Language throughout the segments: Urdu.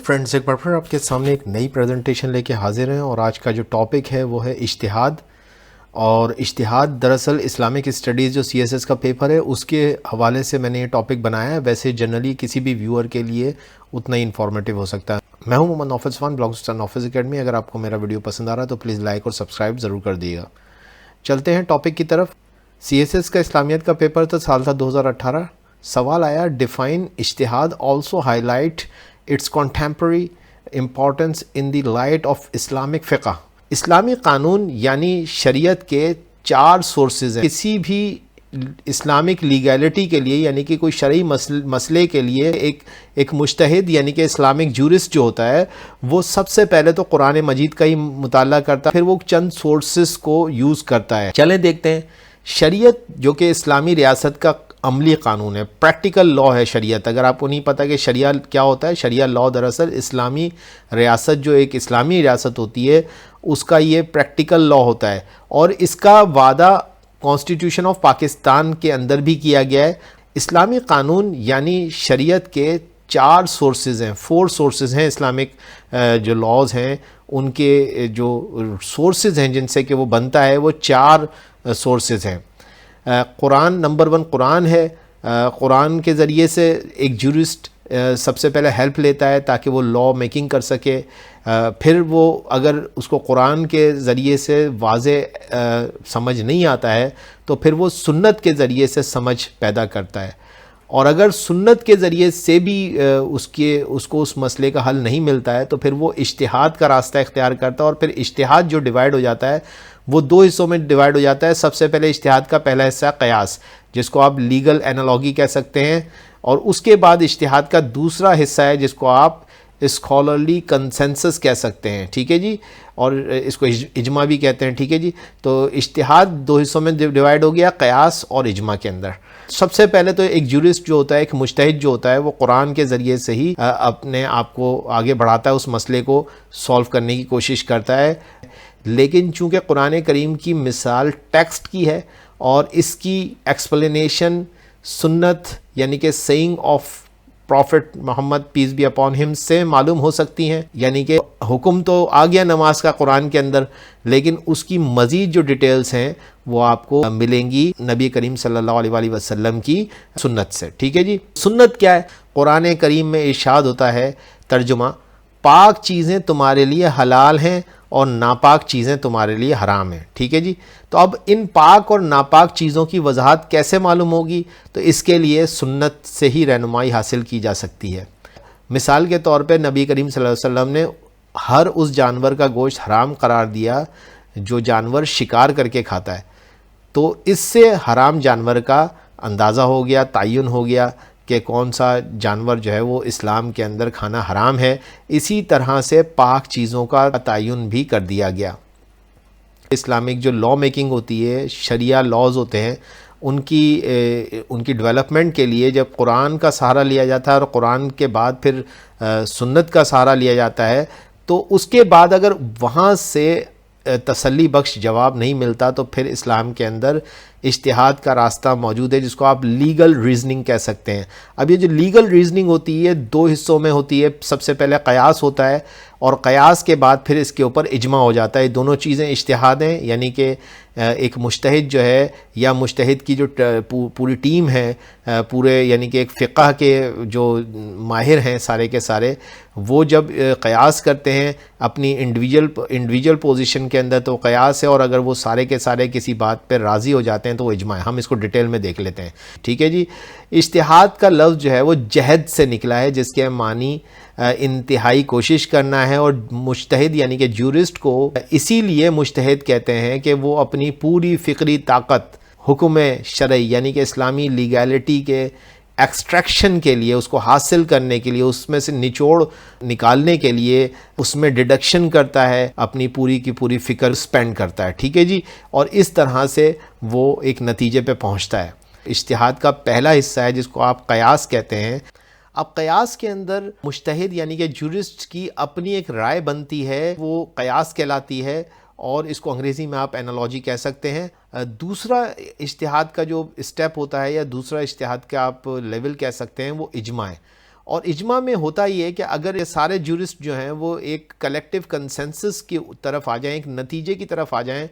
فرینڈز، ایک بار پھر آپ کے سامنے ایک نئی پریزنٹیشن لے کے حاضر ہیں، اور آج کا جو ٹاپک ہے وہ ہے اجتہاد. اور اجتہاد دراصل اسلامک اسٹڈیز جو CSS کا پیپر ہے اس کے حوالے سے میں نے یہ ٹاپک بنایا ہے. ویسے جنرلی کسی بھی ویور کے لیے اتنا ہی انفارمیٹیو ہو سکتا ہے. میں ہوں محمد نوفل عثمان، بلاگسٹار نوفل اکیڈمی. اگر آپ کو میرا ویڈیو پسند آ رہا ہے تو پلیز لائک اور سبسکرائب ضرور کر دیے گا. چلتے ہیں ٹاپک کی طرف. CSS کا اسلامیت کا پیپر تھا، سال تھا 2018. سوال آیا ڈیفائن اجتہاد، also highlight its contemporary importance in the light of Islamic فقہ. اسلامی قانون یعنی شریعت کے 4 سورسز ہیں. کسی بھی اسلامک لیگیلٹی کے لیے یعنی کہ کوئی شرعی مسئلے کے لیے ایک مجتہد یعنی کہ اسلامک جورسٹ جو ہوتا ہے وہ سب سے پہلے تو قرآن مجید کا ہی مطالعہ کرتا ہے، پھر وہ چند سورسز کو یوز کرتا ہے. چلیں دیکھتے ہیں. شریعت جو کہ اسلامی ریاست کا عملی قانون ہے، پریکٹیکل لا ہے شریعت. اگر آپ کو نہیں پتا کہ شریعہ کیا ہوتا ہے، شریعہ لا دراصل اسلامی ریاست جو ایک اسلامی ریاست ہوتی ہے اس کا یہ پریکٹیکل لا ہوتا ہے. اور اس کا وعدہ کانسٹیٹیوشن آف پاکستان کے اندر بھی کیا گیا ہے. اسلامی قانون یعنی شریعت کے 4 سورسز ہیں، 4 سورسز ہیں. اسلامک جو لاز ہیں ان کے جو سورسز ہیں جن سے کہ وہ بنتا ہے وہ 4 سورسز ہیں. قرآن نمبر 1 قرآن ہے. قرآن کے ذریعے سے ایک جورسٹ سب سے پہلے ہیلپ لیتا ہے تاکہ وہ لا میکنگ کر سکے. پھر وہ اگر اس کو قرآن کے ذریعے سے واضح سمجھ نہیں آتا ہے تو پھر وہ سنت کے ذریعے سے سمجھ پیدا کرتا ہے. اور اگر سنت کے ذریعے سے بھی اس کو اس مسئلے کا حل نہیں ملتا ہے تو پھر وہ اجتہاد کا راستہ اختیار کرتا ہے. اور پھر اجتہاد جو ڈیوائیڈ ہو جاتا ہے وہ 2 حصوں میں ڈیوائیڈ ہو جاتا ہے. سب سے پہلے اجتہاد کا پہلا حصہ قیاس جس کو آپ لیگل اینالوگی کہہ سکتے ہیں، اور اس کے بعد اجتہاد کا دوسرا حصہ ہے جس کو آپ اسکالرلی کنسنسس کہہ سکتے ہیں. ٹھیک ہے جی، اور اس کو اجماع بھی کہتے ہیں. ٹھیک ہے جی، تو اجتہاد 2 حصوں میں ڈیوائیڈ ہو گیا، قیاس اور اجماع کے اندر. سب سے پہلے تو ایک جورسٹ جو ہوتا ہے، ایک مجتہد جو ہوتا ہے، وہ قرآن کے ذریعے سے ہی اپنے آپ کو آگے بڑھاتا ہے، اس مسئلے کو سولو کرنے کی کوشش کرتا ہے. لیکن چونکہ قرآن کریم کی مثال ٹیکسٹ کی ہے اور اس کی ایکسپلینیشن سنت یعنی کہ saying of prophet Muhammad peace be upon ہم سے معلوم ہو سکتی ہیں. یعنی کہ حکم تو آ گیا نماز کا قرآن کے اندر، لیکن اس کی مزید جو ڈیٹیلز ہیں وہ آپ کو ملیں گی نبی کریم صلی اللہ علیہ وآلہ وسلم کی سنت سے. ٹھیک ہے جی، سنت کیا ہے؟ قرآن کریم میں ارشاد ہوتا ہے، ترجمہ، پاک چیزیں تمہارے لیے حلال ہیں اور ناپاک چیزیں تمہارے لیے حرام ہیں. ٹھیک ہے جی، تو اب ان پاک اور ناپاک چیزوں کی وضاحت کیسے معلوم ہوگی؟ تو اس کے لیے سنت سے ہی رہنمائی حاصل کی جا سکتی ہے. مثال کے طور پہ نبی کریم صلی اللہ علیہ وسلم نے ہر اس جانور کا گوشت حرام قرار دیا جو جانور شکار کر کے کھاتا ہے. تو اس سے حرام جانور کا اندازہ ہو گیا، تعین ہو گیا کہ کون سا جانور جو ہے وہ اسلام کے اندر کھانا حرام ہے. اسی طرح سے پاک چیزوں کا تعین بھی کر دیا گیا. اسلامک جو لا میکنگ ہوتی ہے، شریعہ لاز ہوتے ہیں، ان کی ڈیولپمنٹ کے لیے جب قرآن کا سہارا لیا جاتا ہے اور قرآن کے بعد پھر سنت کا سہارا لیا جاتا ہے، تو اس کے بعد اگر وہاں سے تسلی بخش جواب نہیں ملتا تو پھر اسلام کے اندر اجتہاد کا راستہ موجود ہے جس کو آپ لیگل ریزننگ کہہ سکتے ہیں. اب یہ جو لیگل ریزننگ ہوتی ہے 2 حصوں میں ہوتی ہے. سب سے پہلے قیاس ہوتا ہے اور قیاس کے بعد پھر اس کے اوپر اجماع ہو جاتا ہے. دونوں چیزیں اجتہاد ہیں، یعنی کہ ایک مجتہد جو ہے یا مجتہد کی جو پوری ٹیم ہے، پورے یعنی کہ ایک فقہ کے جو ماہر ہیں سارے کے سارے، وہ جب قیاس کرتے ہیں اپنی انڈیویجول پوزیشن کے اندر تو قیاس ہے، اور اگر وہ سارے کے سارے کسی بات پہ راضی ہو جاتے ہیں تو وہ اجماع ہے. ہم اس کو ڈیٹیل میں دیکھ لیتے ہیں. ٹھیک ہے جی، اجتہاد کا لفظ جو ہے وہ جہد سے نکلا ہے جس کے معنی انتہائی کوشش کرنا ہے. اور مجتہد یعنی کہ جورسٹ کو اسی لیے مجتہد کہتے ہیں کہ وہ اپنی پوری فکری طاقت حکم شرعی یعنی کہ اسلامی لیگیلٹی کے ایکسٹریکشن کے لیے، اس کو حاصل کرنے کے لیے، اس میں سے نچوڑ نکالنے کے لیے اس میں ڈیڈکشن کرتا ہے، اپنی پوری کی پوری فکر سپینڈ کرتا ہے. ٹھیک ہے جی، اور اس طرح سے وہ ایک نتیجے پہ پہنچتا ہے. اجتہاد کا پہلا حصہ ہے جس کو آپ قیاس کہتے ہیں. اب قیاس کے اندر مجتہد یعنی کہ جورسٹ کی اپنی ایک رائے بنتی ہے، وہ قیاس کہلاتی ہے، اور اس کو انگریزی میں آپ اینالوجی کہہ سکتے ہیں. دوسرا اجتہاد کا جو اسٹیپ ہوتا ہے یا دوسرا اجتہاد کا آپ لیول کہہ سکتے ہیں وہ اجماع ہے. اور اجماع میں ہوتا یہ ہے کہ اگر یہ سارے جورسٹ جو ہیں وہ ایک کلیکٹیو کنسنسس کی طرف آ جائیں، ایک نتیجے کی طرف آ جائیں،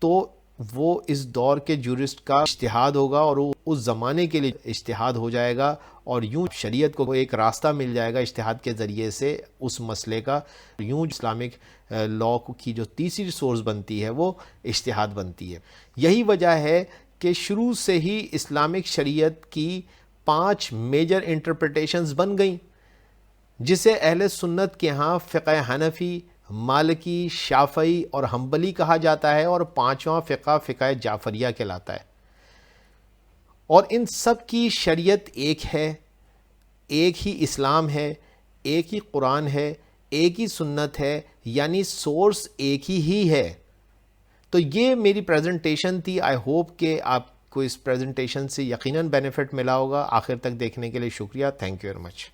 تو وہ اس دور کے جورسٹ کا اجتہاد ہوگا اور وہ اس زمانے کے لیے اجتہاد ہو جائے گا، اور یوں شریعت کو ایک راستہ مل جائے گا اجتہاد کے ذریعے سے اس مسئلے کا. یوں اسلامک لاء کی جو تیسری سورس بنتی ہے وہ اجتہاد بنتی ہے. یہی وجہ ہے کہ شروع سے ہی اسلامک شریعت کی 5 میجر انٹرپریٹیشنز بن گئیں، جسے اہل سنت کے ہاں فقہ حنفی، مالکی، شافعی اور حنبلی کہا جاتا ہے، اور 5واں فقہ جعفریہ کہلاتا ہے. اور ان سب کی شریعت ایک ہے، ایک ہی اسلام ہے، ایک ہی قرآن ہے، ایک ہی سنت ہے، یعنی سورس ایک ہی ہے. تو یہ میری پریزنٹیشن تھی. آئی ہوپ کہ آپ کو اس پریزنٹیشن سے یقیناً بینیفٹ ملا ہوگا. آخر تک دیکھنے کے لیے شکریہ. Thank you very much.